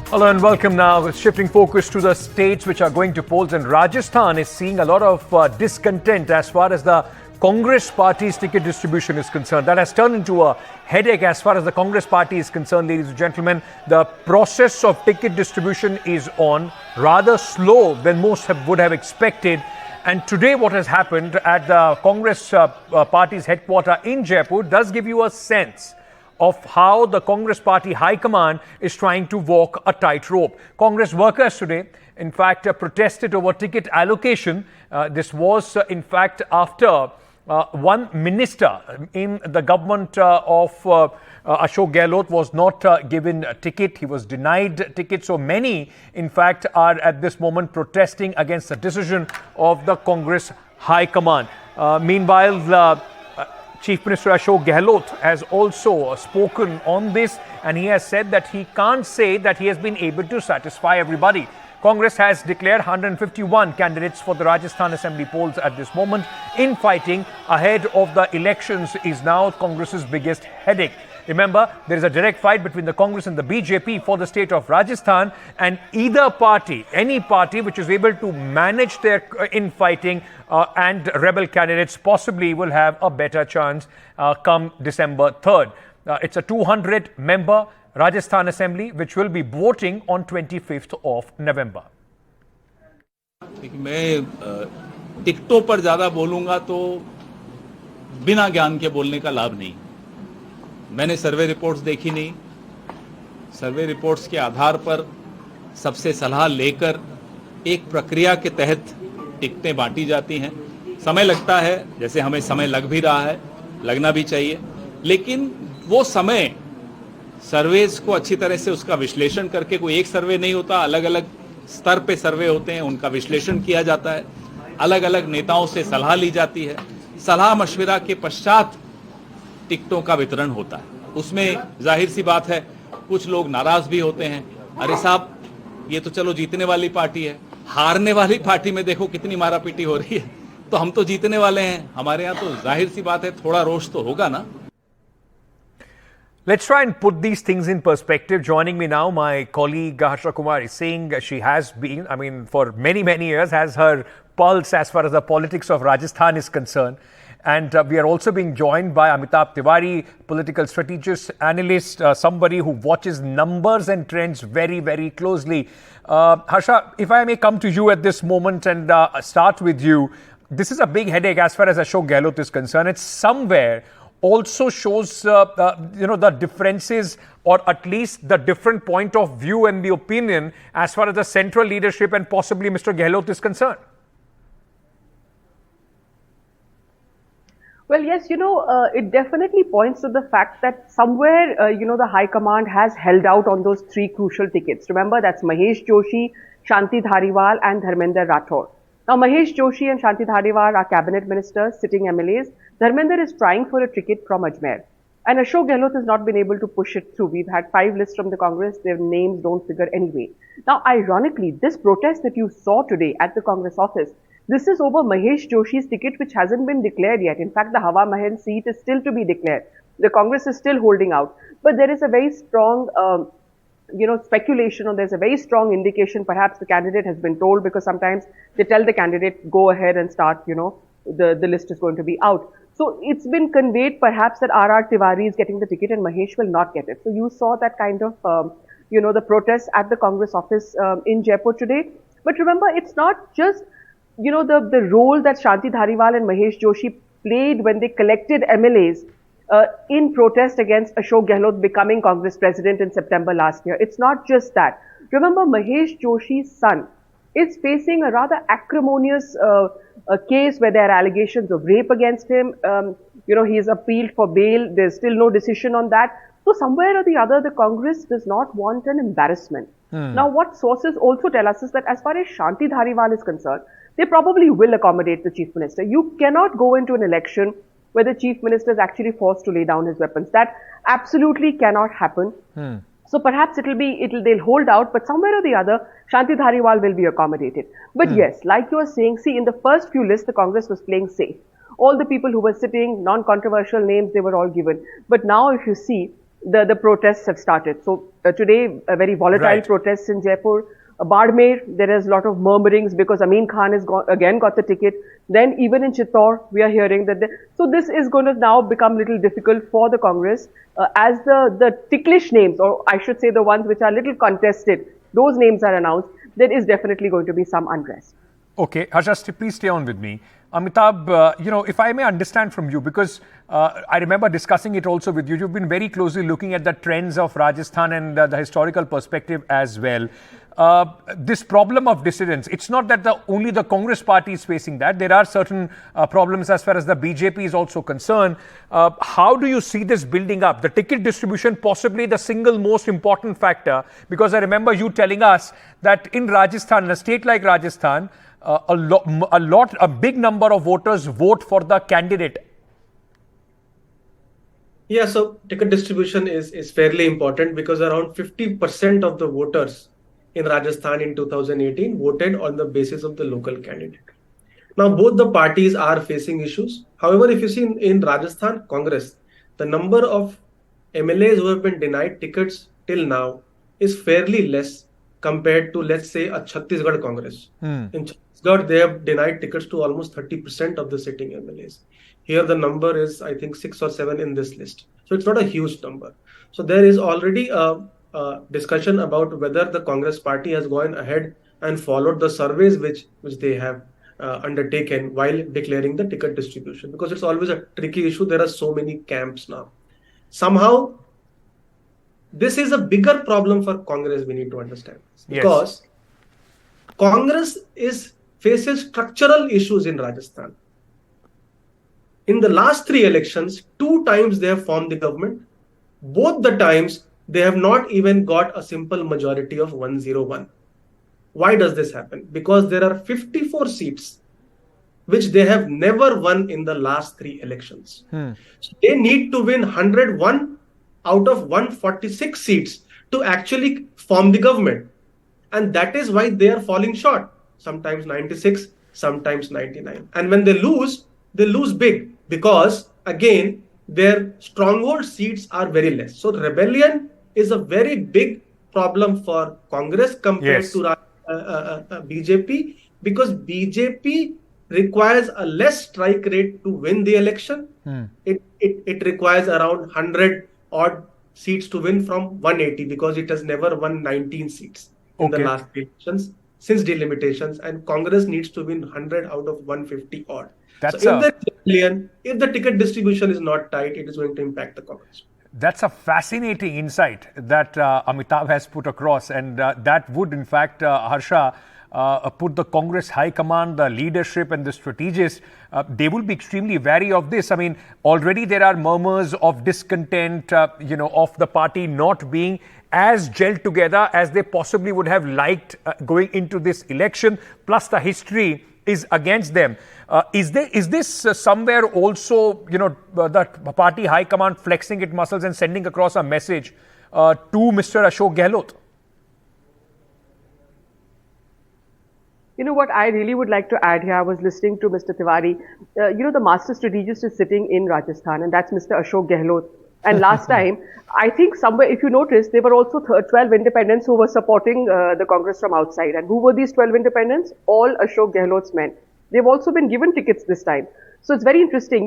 Hello and welcome now. Shifting focus to the states which are going to polls, and Rajasthan is seeing a lot of discontent as far as the Congress party's ticket distribution is concerned. That has turned into a headache as far as the Congress party is concerned, ladies and gentlemen. The process of ticket distribution is on, rather slow than most would have expected. And today what has happened at the Congress party's headquarters in Jaipur does give you a sense of how the Congress party high command is trying to walk a tightrope. Congress workers today, in fact, protested over ticket allocation. This was, in fact, after one minister in the government of Ashok Gehlot was not given a ticket. He was denied ticket. So many, in fact, are at this moment protesting against the decision of the Congress high command. Meanwhile, Chief Minister Ashok Gehlot has also spoken on this, and he has said that he can't say that he has been able to satisfy everybody. Congress has declared 151 candidates for the Rajasthan Assembly polls at this moment. Infighting ahead of the elections is now Congress's biggest headache. Remember, there is a direct fight between the Congress and the BJP for the state of Rajasthan, and either party, any party which is able to manage their infighting and rebel candidates possibly will have a better chance come December 3rd. It's a 200-member Rajasthan Assembly which will be voting on 25th of November. मैं टिकटों पर ज्यादा बोलूंगा तो बिना ज्ञान के बोलने का लाभ नहीं। मैंने सर्वे रिपोर्ट्स देखी नहीं। सर्वे रिपोर्ट्स के आधार पर सबसे सलाह लेकर एक प्रक्रिया के तहत टिकटें बांटी जाती हैं। समय लगता है, जैसे हमें समय लग भी रहा है, लगना भी चाहिए, लेकिन वो समय सर्वेज को अच्छी तरह से उसका विश्लेषण करके, कोई एक सर्वे नहीं होता, अलग अलग स्तर पे सर्वे होते हैं, उनका विश्लेषण किया जाता है, अलग अलग नेताओं से सलाह ली जाती है, सलाह मशविरा के पश्चात टिकटों का वितरण होता है। उसमें जाहिर सी बात है कुछ लोग नाराज भी होते हैं, अरे साहब ये तो चलो जीतने वाली पार्टी है, हारने वाली पार्टी में देखो कितनी मारापीटी हो रही है, तो हम तो जीतने वाले हैं, हमारे यहाँ तो जाहिर सी बात है थोड़ा रोष तो होगा ना। Let's try and put these things in perspective. Joining me now, my colleague Harsha Kumar is saying she has been, for many, many years, has her pulse as far as the politics of Rajasthan is concerned. And we are also being joined by Amitabh Tiwari, political strategist, analyst, somebody who watches numbers and trends very, very closely. Harsha, if I may come to you at this moment and start with you, this is a big headache as far as Ashok Gehlot is concerned. It's somewhere also shows the differences, or at least the different point of view and the opinion as far as the central leadership and possibly Mr. Gehlot is concerned. Well, yes, it definitely points to the fact that somewhere, the High Command has held out on those three crucial tickets. Remember, that's Mahesh Joshi, Shanti Dhariwal and Dharmender Rathore. Now, Mahesh Joshi and Shanti Dhariwal are cabinet ministers, sitting MLAs. Dharmender is trying for a ticket from Ajmer. And Ashok Gehlot has not been able to push it through. We've had 5 lists from the Congress. Their names don't figure anyway. Now, ironically, this protest that you saw today at the Congress office, this is over Mahesh Joshi's ticket, which hasn't been declared yet. In fact, the Hawa Mahal seat is still to be declared. The Congress is still holding out. But there is a very strong, speculation, or there's a very strong indication. Perhaps the candidate has been told, because sometimes they tell the candidate, go ahead and start, the list is going to be out. So it's been conveyed perhaps that R.R. Tiwari is getting the ticket and Mahesh will not get it. So you saw that kind of, the protest at the Congress office in Jaipur today. But remember, it's not just, the role that Shanti Dhariwal and Mahesh Joshi played when they collected MLAs in protest against Ashok Gehlot becoming Congress president in September last year. It's not just that. Remember, Mahesh Joshi's son is facing a rather acrimonious case where there are allegations of rape against him. He's appealed for bail. There's still no decision on that. So somewhere or the other, the Congress does not want an embarrassment. Now, what sources also tell us is that as far as Shanti Dhariwal is concerned, they probably will accommodate the Chief Minister. You cannot go into an election where the Chief Minister is actually forced to lay down his weapons. That absolutely cannot happen. So perhaps they'll hold out, but somewhere or the other, Shanti Dhariwal will be accommodated. But yes, like you were saying, see, in the first few lists, the Congress was playing safe. All the people who were sitting, non-controversial names, they were all given. But now if you see, the protests have started. So today, a very volatile Right. protests in Jaipur. Bardmer, there is a lot of murmurings because Amin Khan has again got the ticket. Then even in Chittor, we are hearing that. So this is going to now become a little difficult for the Congress as the ticklish names, or I should say the ones which are a little contested, those names are announced. There is definitely going to be some unrest. Okay, Harsha, please stay on with me. Amitabh, if I may understand from you, because I remember discussing it also with you, you've been very closely looking at the trends of Rajasthan and the historical perspective as well. This problem of dissidence, it's not that only the Congress party is facing that. There are certain problems as far as the BJP is also concerned. How do you see this building up? The ticket distribution, possibly the single most important factor, because I remember you telling us that in Rajasthan, in a state like Rajasthan, a big number of voters vote for the candidate. Yeah, so ticket distribution is fairly important because around 50% of the voters in Rajasthan in 2018 voted on the basis of the local candidate. Now, both the parties are facing issues. However, if you see in Rajasthan Congress, the number of MLAs who have been denied tickets till now is fairly less compared to, let's say, a Chhattisgarh Congress. In Chhattisgarh, they have denied tickets to almost 30% of the sitting MLAs. Here, the number is, I think, 6 or 7 in this list. So it's not a huge number. So there is already a discussion about whether the Congress party has gone ahead and followed the surveys which they have undertaken while declaring the ticket distribution, because it's always a tricky issue. There are so many camps now. Somehow, this is a bigger problem for Congress. We need to understand this, because Congress faces structural issues in Rajasthan. In the last 3 elections, 2 times they have formed the government. Both the times they have not even got a simple majority of 101. Why does this happen? Because there are 54 seats which they have never won in the last 3 elections. So they need to win 101 out of 146 seats to actually form the government. And that is why they are falling short. Sometimes 96, sometimes 99. And when they lose big, because again, their stronghold seats are very less. So rebellion is a very big problem for Congress compared to BJP, because BJP requires a less strike rate to win the election. It requires around 100 odd seats to win from 180, because it has never won 19 seats in the last elections since delimitations, and Congress needs to win 100 out of 150 odd. So if the ticket distribution is not tight, it is going to impact the Congress. That's a fascinating insight that Amitabh has put across, and that would, in fact, Harsha, put the Congress High Command, the leadership and the strategists, they will be extremely wary of this. I mean, already there are murmurs of discontent, of the party not being as gelled together as they possibly would have liked going into this election, plus the history is against them. Is this somewhere also, the party high command flexing its muscles and sending across a message to Mr. Ashok Gehlot? You know what I really would like to add here, I was listening to Mr. Tiwari. The master strategist is sitting in Rajasthan, and that's Mr. Ashok Gehlot. And last time, I think somewhere, if you notice, there were also 12 independents who were supporting the Congress from outside. And who were these 12 independents? All Ashok Gehlot's men. They've also been given tickets this time. So it's very interesting.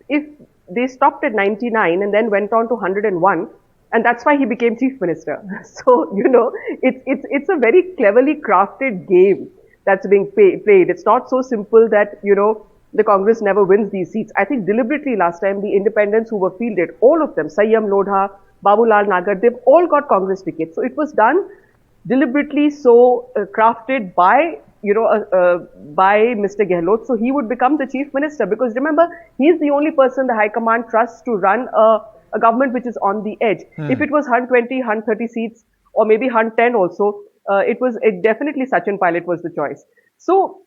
If they stopped at 99 and then went on to 101, and that's why he became Chief Minister. So, it's a very cleverly crafted game that's being played. It's not so simple that, the Congress never wins these seats. I think deliberately last time, the independents who were fielded, all of them, Sayyam Lodha, Babulal Nagar, they've all got Congress tickets. So it was done deliberately, so crafted by Mr. Gehlot, so he would become the Chief Minister. Because remember, he's the only person the High Command trusts to run a government which is on the edge. If it was 120, 130 seats, or maybe 110 also, it definitely Sachin Pilot was the choice. So,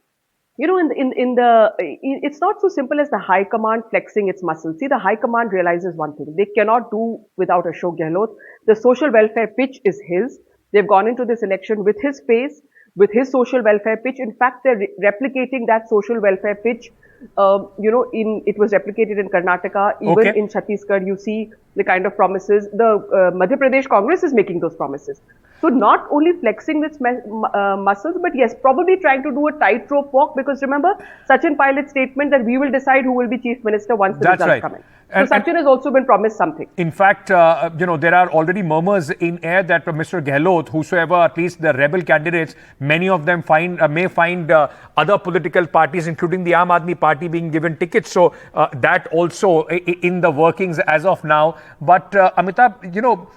it's not so simple as the High Command flexing its muscles. See, the High Command realizes one thing: they cannot do without Ashok Gehlot. The social welfare pitch is his. They've gone into this election with his face. with his social welfare pitch. In fact, they're replicating that social welfare pitch. It was replicated in Karnataka, even in Chhattisgarh. You see the kind of promises the Madhya Pradesh Congress is making those promises. So not only flexing its muscles, but yes, probably trying to do a tightrope walk, because remember Sachin Pilot's statement that we will decide who will be Chief Minister once the results come in. So Sachin has also been promised something. In fact, there are already murmurs in air that Mr. Gehlot, whosoever, at least the rebel candidates, many of them may find other political parties, including the Aam Aadmi Party, being given tickets. So that also in the workings as of now. But Amitabh,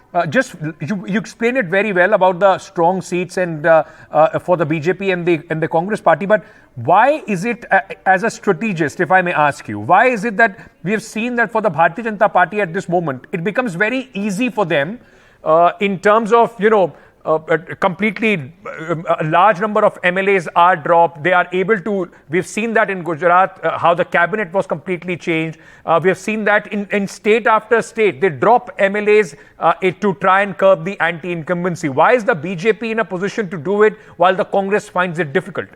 you explained it very well about the strong seats and for the BJP and the Congress Party. But why is it, as a strategist, if I may ask you, why is it that we have seen that for the Bharatiya Janata Party at this moment, it becomes very easy for them in terms of, completely a large number of MLAs are dropped. They are able to, we've seen that in Gujarat, how the cabinet was completely changed. We have seen that in state after state, they drop MLAs to try and curb the anti-incumbency. Why is the BJP in a position to do it while the Congress finds it difficult?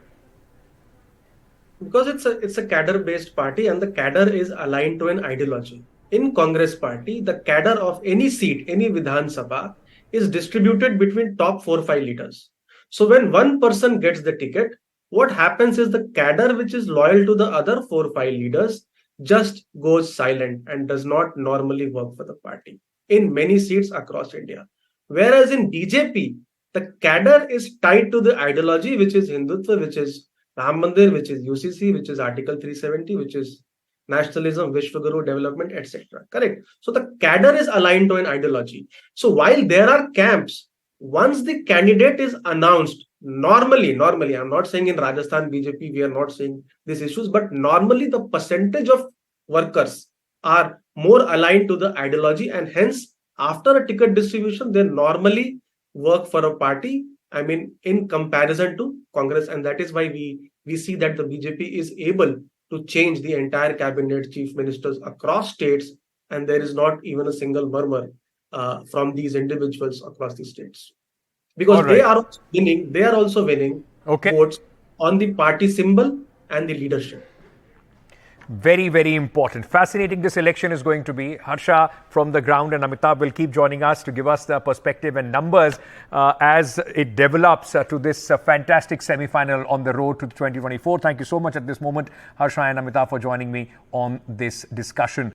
Because it's a cadre-based party, and the cadre is aligned to an ideology. In Congress Party, the cadre of any seat, any Vidhan Sabha, is distributed between top 4-5 leaders. So when one person gets the ticket, what happens is the cadre, which is loyal to the other 4-5 leaders, just goes silent and does not normally work for the party in many seats across India. Whereas in BJP, the cadre is tied to the ideology, which is Hindutva, which is Ram Mandir, which is UCC, which is Article 370, which is nationalism, Vishwaguru development, etc. Correct. So the cadre is aligned to an ideology. So while there are camps, once the candidate is announced, normally, I'm not saying in Rajasthan BJP, we are not seeing these issues, but normally the percentage of workers are more aligned to the ideology, and hence after a ticket distribution, they normally work for a party, in comparison to Congress. And that is why we see that the BJP is able to change the entire cabinet, chief ministers across states, and there is not even a single murmur from these individuals across the states. Because they are also winning votes on the party symbol and the leadership. Very, very important. Fascinating this election is going to be. Harsha from the ground and Amitabh will keep joining us to give us the perspective and numbers as it develops to this fantastic semi-final on the road to 2024. Thank you so much at this moment, Harsha and Amitabh, for joining me on this discussion.